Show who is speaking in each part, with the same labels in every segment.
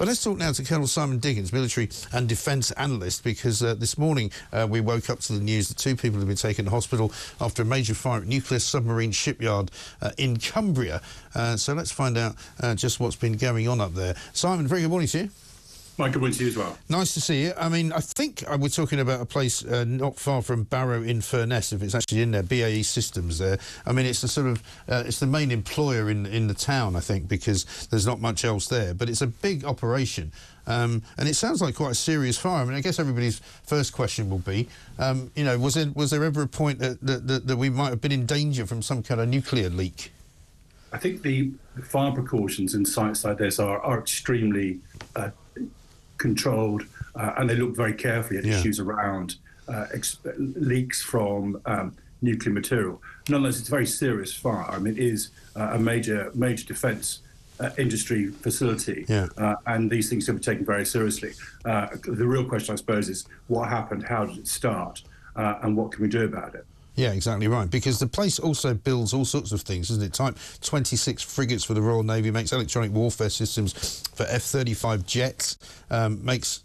Speaker 1: Well, let's talk now to Colonel Simon Diggins, military and defence analyst, because this morning we woke up to the news that 2 people have been taken to hospital after a major fire at nuclear submarine shipyard in Cumbria. So let's find out just what's been going on up there. Simon, very good morning to you.
Speaker 2: Mike, good morning to you as well.
Speaker 1: Nice to see you. I mean, I think we're talking about a place not far from Barrow-in-Furness, if it's actually in there, BAE Systems there. I mean, it's the sort of, it's the main employer in the town, I think, because there's not much else there. But it's a big operation. And it sounds like quite a serious fire. I mean, I guess everybody's first question will be, you know, was there ever a point that we might have been in danger from some kind of nuclear leak?
Speaker 2: I think the fire precautions in sites like this are extremely controlled, and they look very carefully at issues around leaks from nuclear material. Nonetheless, it's a very serious fire. I mean, it is a major defence industry facility, and these things should be taken very seriously. The real question, I suppose, is what happened, how did it start, and what can we do about it?
Speaker 1: Yeah, exactly right, because the place also builds all sorts of things, doesn't it? Type 26 frigates for the Royal Navy, makes electronic warfare systems for F-35 jets, makes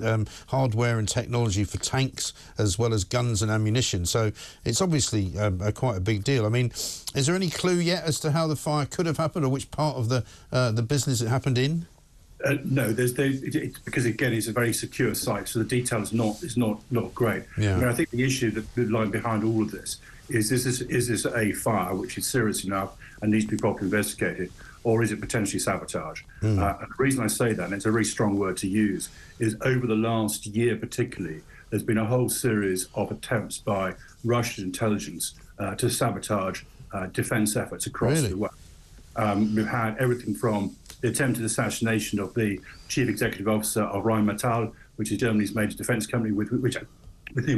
Speaker 1: hardware and technology for tanks, as well as guns and ammunition. So it's obviously quite a big deal. I mean, is there any clue yet as to how the fire could have happened, or which part of the business it happened in?
Speaker 2: No, because again, it's a very secure site, so the detail is not great.
Speaker 1: Yeah.
Speaker 2: I mean, I think the issue that lying behind all of this is this a fire which is serious enough and needs to be properly investigated, or is it potentially sabotage? And the reason I say that, and it's a very strong word to use, is over the last year particularly, there's been a whole series of attempts by Russian intelligence to sabotage defence efforts across the world. We've had everything from the attempted assassination of the chief executive officer of Rheinmetall, which is Germany's major defence company, with whom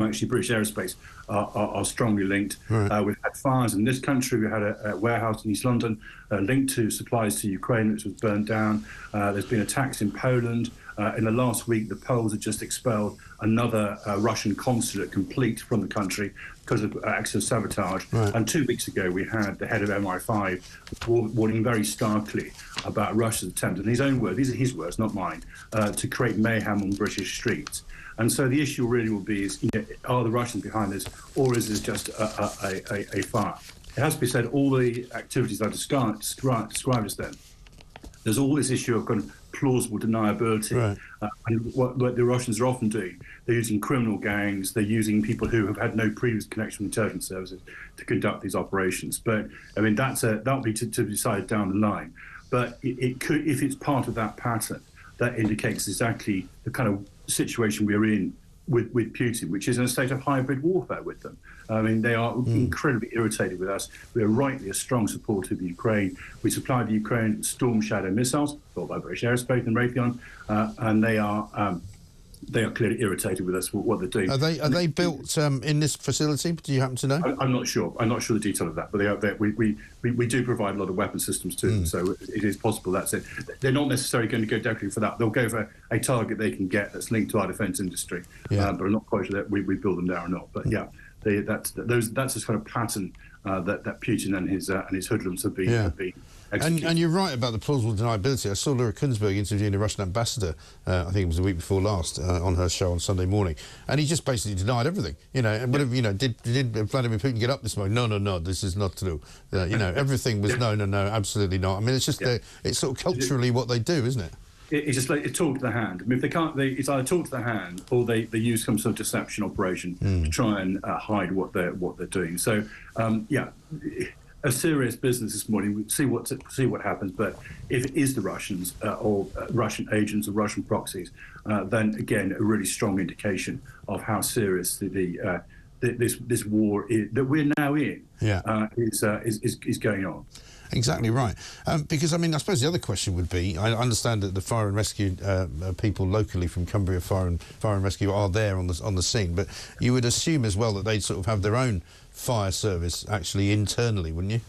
Speaker 2: actually British Aerospace are strongly linked.
Speaker 1: Right.
Speaker 2: We've had fires in this country. We had a warehouse in East London linked to supplies to Ukraine, which was burnt down. There's been attacks in Poland. In the last week, the Poles had just expelled another Russian consulate complete from the country because of acts of sabotage.
Speaker 1: Right.
Speaker 2: And 2 weeks ago, we had the head of MI5 warning very starkly about Russia's attempt, in his own words, these are his words, not mine, to create mayhem on British streets. And so the issue really will be, is, you know, are the Russians behind this, or is this just a fire? It has to be said, all the activities I described just then, there's all this issue of kind of plausible deniability.
Speaker 1: Right.
Speaker 2: And what the Russians are often doing, they're using criminal gangs, they're using people who have had no previous connection with intelligence services to conduct these operations. But I mean, that'll be to be decided down the line. But it could, if it's part of that pattern, that indicates exactly the kind of situation we're in with Putin, which is in a state of hybrid warfare with them. I mean, they are incredibly irritated with us. We are rightly a strong supporter of Ukraine. We supply the Ukraine Storm Shadow missiles, built by British Aerospace and Raytheon, and they are clearly irritated with us for what they're doing.
Speaker 1: Are they built in this facility? Do you happen to know?
Speaker 2: I'm not sure. I'm not sure the detail of that, but we do provide a lot of weapon systems to them, so it is possible that's it. They're not necessarily going to go directly for that. They'll go for a target they can get that's linked to our defence industry, but I'm not quite sure that we build them there or not. But that's this kind of pattern that Putin and his hoodlums have been.
Speaker 1: And you're right about the plausible deniability. I saw Laura Kunsberg interviewing the Russian ambassador, I think it was the week before last, on her show on Sunday morning, and he just basically denied everything. You know, and whatever, you know, did Vladimir Putin get up this morning? No, this is not true. You know, everything was no, absolutely not. I mean, it's just it's sort of culturally what they do, isn't it?
Speaker 2: It's just like it's talk to the hand. I mean, if they can't, it's either talk to the hand or they use some sort of deception operation to try and hide what they're doing. So a serious business this morning. We see what happens. But if it is the Russians or Russian agents or Russian proxies, then again a really strong indication of how serious this war that we're now in is going on.
Speaker 1: Exactly right. Because, I mean, I suppose the other question would be, I understand that the fire and rescue people locally from Cumbria Fire and Rescue are there on the scene, but you would assume as well that they'd sort of have their own fire service actually internally, wouldn't you?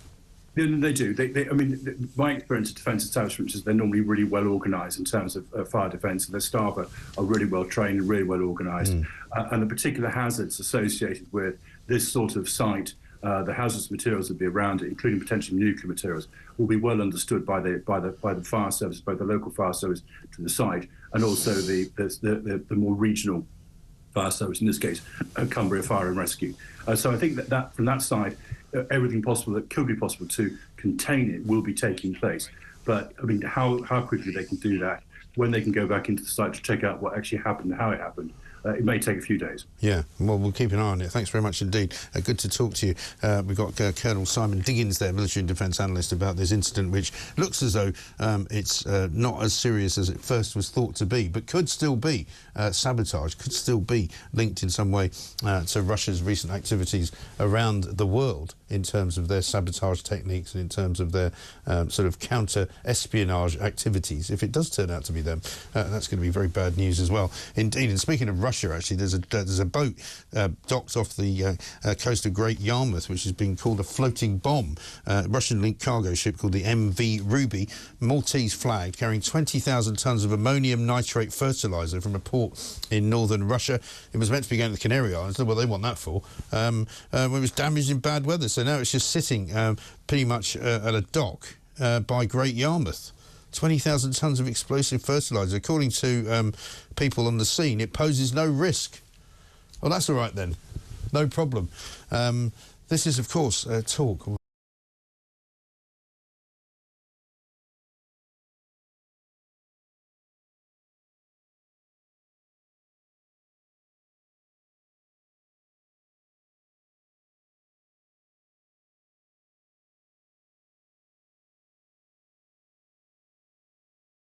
Speaker 2: They do. I mean, my experience of defence establishments is they're normally really well organised in terms of fire defence, and their staff are really well trained and really well organised. And the particular hazards associated with this sort of site, the hazardous materials that be around it, including potentially nuclear materials, will be well understood by the fire service, by the local fire service to the site, and also the more regional fire service, in this case, Cumbria Fire and Rescue. So I think that from that side, everything possible that could be possible to contain it will be taking place. But I mean, how quickly they can do that, when they can go back into the site to check out what actually happened and how it happened, it may take a few days.
Speaker 1: Yeah, well, we'll keep an eye on it. Thanks very much indeed. Good to talk to you. We've got Colonel Simon Diggins there, military and defence analyst, about this incident, which looks as though it's not as serious as it first was thought to be, but could still be sabotage, could still be linked in some way to Russia's recent activities around the world in terms of their sabotage techniques and in terms of their sort of counter-espionage activities. If it does turn out to be them, that's going to be very bad news as well. Indeed, and speaking of Russia, actually, there's a boat docked off the coast of Great Yarmouth, which has been called a floating bomb. Russian-linked cargo ship called the MV Ruby, Maltese flagged, carrying 20,000 tonnes of ammonium nitrate fertiliser from a port in northern Russia. It was meant to be going to the Canary Islands. Well, they want that for. It was damaged in bad weather, so now it's just sitting pretty much at a dock by Great Yarmouth. 20,000 tonnes of explosive fertiliser. According to people on the scene, it poses no risk. Well, that's all right then. No problem. This is, of course, talk.